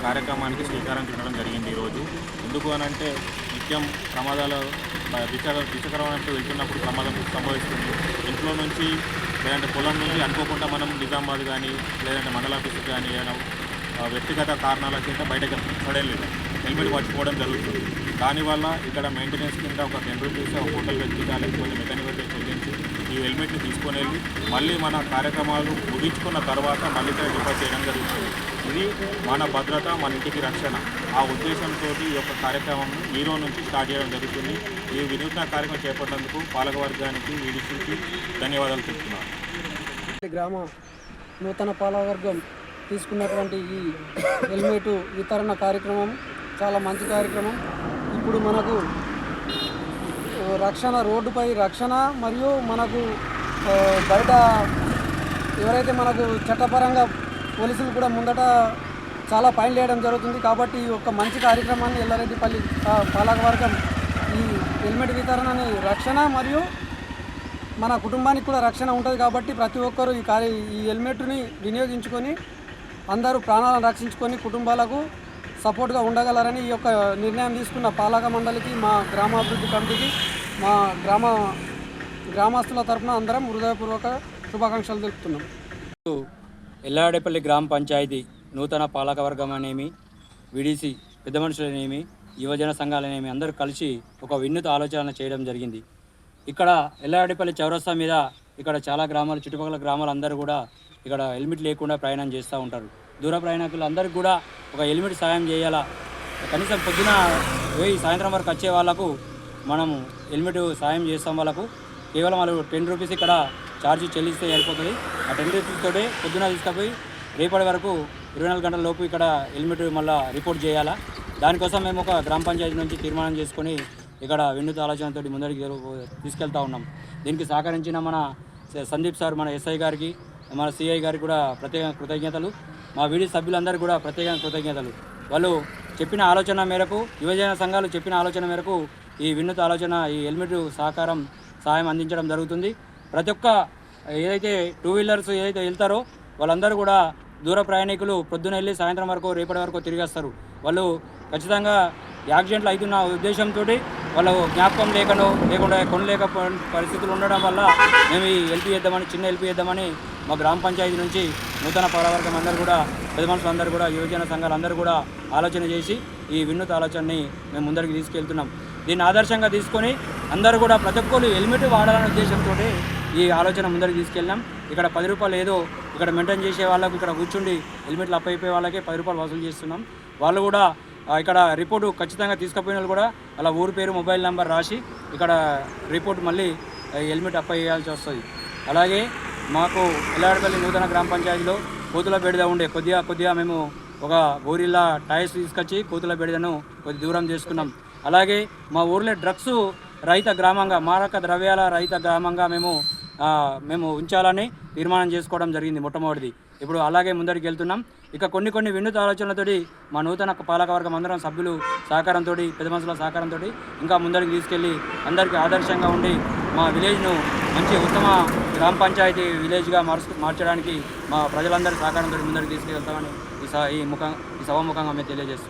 కార్యక్రమానికి శ్రీకారం చుట్టడం జరిగింది ఈరోజు. ఎందుకు అనంటే నిత్యం ప్రమాదాలు ద్విచక్రవాహనంతో వెళ్తున్నప్పుడు ప్రమాదం సంభవిస్తుంది. ఇంట్లో నుంచి లేదంటే పొలం నుంచి అనుకోకుండా మనం నిజామాబాద్ కానీ లేదంటే మండల ఆఫీస్కి కానీ ఏదైనా వ్యక్తిగత కారణాల కింద బయటకు సడన్లీ హెల్మెట్ మర్చిపోవడం జరుగుతుంది. దానివల్ల ఇక్కడ మెయింటెనెన్స్ కింద ఒక రూ. 10 ఒక హోటల్ వ్యక్తిగా లేకపోతే మెకానిక్ వ్యక్తి చెల్లించి ఈ హెల్మెట్ని తీసుకొని వెళ్ళి మళ్ళీ మన కార్యక్రమాలు ముగించుకున్న తర్వాత మళ్ళీ ఇక్కడ డిపాజిట్ చేయడం జరుగుతుంది. ఇది మన భద్రత, మన ఇంటికి రక్షణ. ఆ ఉద్దేశంతో ఈ యొక్క కార్యక్రమం ఈరోజు నుంచి స్టార్ట్ చేయడం జరుగుతుంది. ఈ వినూత్న కార్యక్రమం చేపట్టేందుకు పాలకవర్గానికి వీడికి ధన్యవాదాలు చెప్తున్నాను. గ్రామ నూతన పాలకవర్గం తీసుకున్నటువంటి ఈ హెల్మెట్ వితరణ కార్యక్రమం చాలా మంచి కార్యక్రమం. ఇప్పుడు మనకు రక్షణ, రోడ్డుపై రక్షణ మరియు మనకు బయట ఎవరైతే మనకు చట్టపరంగా పోలీసులు కూడా ముందట చాలా ఫైన్ వేయడం జరుగుతుంది. కాబట్టి ఈ యొక్క మంచి కార్యక్రమాన్ని ఎల్లారెడ్డిపల్లి పాలకవర్గం ఈ హెల్మెట్ వితరణని రక్షణ మరియు మన కుటుంబానికి కూడా రక్షణ ఉంటుంది. కాబట్టి ప్రతి ఒక్కరూ ఈ హెల్మెట్ని వినియోగించుకొని అందరూ ప్రాణాలను రక్షించుకొని కుటుంబాలకు సపోర్ట్గా ఉండగలరని ఈ యొక్క నిర్ణయం తీసుకున్న పాలక మండలికి, మా గ్రామాభివృద్ధి కమిటీకి, మా గ్రామస్తుల తరఫున అందరం హృదయపూర్వక శుభాకాంక్షలు తెలుపుతున్నాం. ఎల్లారెడ్డిపల్లి గ్రామ పంచాయతీ నూతన పాలకవర్గం అనేమి, విడిసి పెద్ద మనుషులనేమి, యువజన సంఘాలనేమి అందరూ కలిసి ఒక వినూత్న ఆలోచన చేయడం జరిగింది. ఇక్కడ ఎల్లారెడ్డిపల్లి చౌరస్తా మీద ఇక్కడ చాలా గ్రామాలు, చుట్టుపక్కల గ్రామాలు అందరూ కూడా ఇక్కడ హెల్మెట్ లేకుండా ప్రయాణం చేస్తూ ఉంటారు. దూర ప్రయాణికులు అందరికీ కూడా ఒక హెల్మెట్ సాయం చేయాలా. కనీసం పొద్దున పోయి సాయంత్రం వరకు వచ్చే వాళ్ళకు మనము హెల్మెట్ సాయం చేస్తాం. వాళ్ళకు కేవలం వాళ్ళు ₹10 ఇక్కడ ఛార్జ్ చెల్లిస్తే సరిపోతుంది. ఆ ₹10 తోటే పొద్దున తీసుకుపోయి రేపటి వరకు 24 గంటల లోపు ఇక్కడ హెల్మెట్ మళ్ళీ రిపోర్ట్ చేయాలా. దానికోసం మేము ఒక గ్రామ పంచాయతీ నుంచి తీర్మానం చేసుకొని ఇక్కడ వినూత్న ఆలోచనతో ముందరికి తీసుకెళ్తా ఉన్నాం. దీనికి సహకరించిన మన సందీప్ సార్, మన ఎస్ఐ గారికి, మన సిఐ గారికి కూడా ప్రత్యేక కృతజ్ఞతలు. మా వీడి సభ్యులందరూ కూడా ప్రత్యేక కృతజ్ఞతలు. వాళ్ళు చెప్పిన ఆలోచన మేరకు, యువజన సంఘాలు చెప్పిన ఆలోచన మేరకు ఈ వినూత్న ఆలోచన, ఈ హెల్మెట్ సహాయం అందించడం జరుగుతుంది. ప్రతి ఒక్క ఏదైతే 2 వీలర్స్ ఏదైతే వెళ్తారో వాళ్ళందరూ కూడా దూర ప్రయాణికులు పొద్దున వెళ్ళి సాయంత్రం వరకు రేపటి వరకు తిరిగి వస్తారు. వాళ్ళు ఖచ్చితంగా యాక్సిడెంట్లు అవుతున్న ఉద్దేశంతో వాళ్ళు జ్ఞాపకం లేకుండా కొనలేక పరిస్థితులు ఉండడం వల్ల మేము ఈ చిన్న హెల్ప్ చేద్దామని మా గ్రామ పంచాయతీ నుంచి నూతన పాలకవర్గం అందరూ కూడా, పెద్ద మనుషులు అందరూ కూడా, యువజన సంఘాలు అందరూ కూడా ఆలోచన చేసి ఈ వినూత్న ఆలోచనని మేము ముందరికి తీసుకెళ్తున్నాం. దీన్ని ఆదర్శంగా తీసుకొని అందరూ కూడా ప్రతి ఒక్కరు హెల్మెట్ వాడాలనే ఉద్దేశంతో ఈ ఆలోచన ముందరికి తీసుకెళ్ళాం. ఇక్కడ ₹10 ఏదో ఇక్కడ మెయింటైన్ చేసే వాళ్ళకు, ఇక్కడ కూర్చుండి హెల్మెట్లు అప్పయిపోయే వాళ్ళకే ₹10 వసూలు చేస్తున్నాం. వాళ్ళు కూడా ఇక్కడ రిపోర్టు ఖచ్చితంగా తీసుకుపోయిన వాళ్ళు కూడా అలా ఊరి పేరు, మొబైల్ నెంబర్ రాసి ఇక్కడ రిపోర్ట్ మళ్ళీ హెల్మెట్ అప్పయ్యాల్సి వస్తుంది. అలాగే మాకు ఎల్లారెడ్డిపల్లి నూతన గ్రామ పంచాయతీలో కోతుల బెడద ఉండే కొద్దిగా మేము ఒక బోరిల్లా టైర్స్ తీసుకొచ్చి కోతుల బెడదను కొద్ది దూరం చేసుకున్నాం. అలాగే మా ఊర్లో డ్రగ్స్ రహిత గ్రామంగా, మారక ద్రవ్యాల రహిత గ్రామంగా మేము ఉంచాలని తీర్మానం చేసుకోవడం జరిగింది మొట్టమొదటిది. ఇప్పుడు అలాగే ముందరికి వెళ్తున్నాం. ఇక కొన్ని వినూత్న ఆలోచనలతోటి మా నూతన పాలకవర్గం అందరం సభ్యులు సహకారంతో, పెద్ద మనుషుల సహకారంతో ఇంకా ముందరికి తీసుకెళ్ళి అందరికీ ఆదర్శంగా ఉండి మా విలేజ్ను మంచి ఉత్తమ గ్రామ పంచాయతీ విలేజ్గా మార్చడానికి మా ప్రజలందరి సహకారంతో ముందరికి తీసుకెళ్తామని ఈ సభాముఖంగా మేము తెలియజేస్తాం.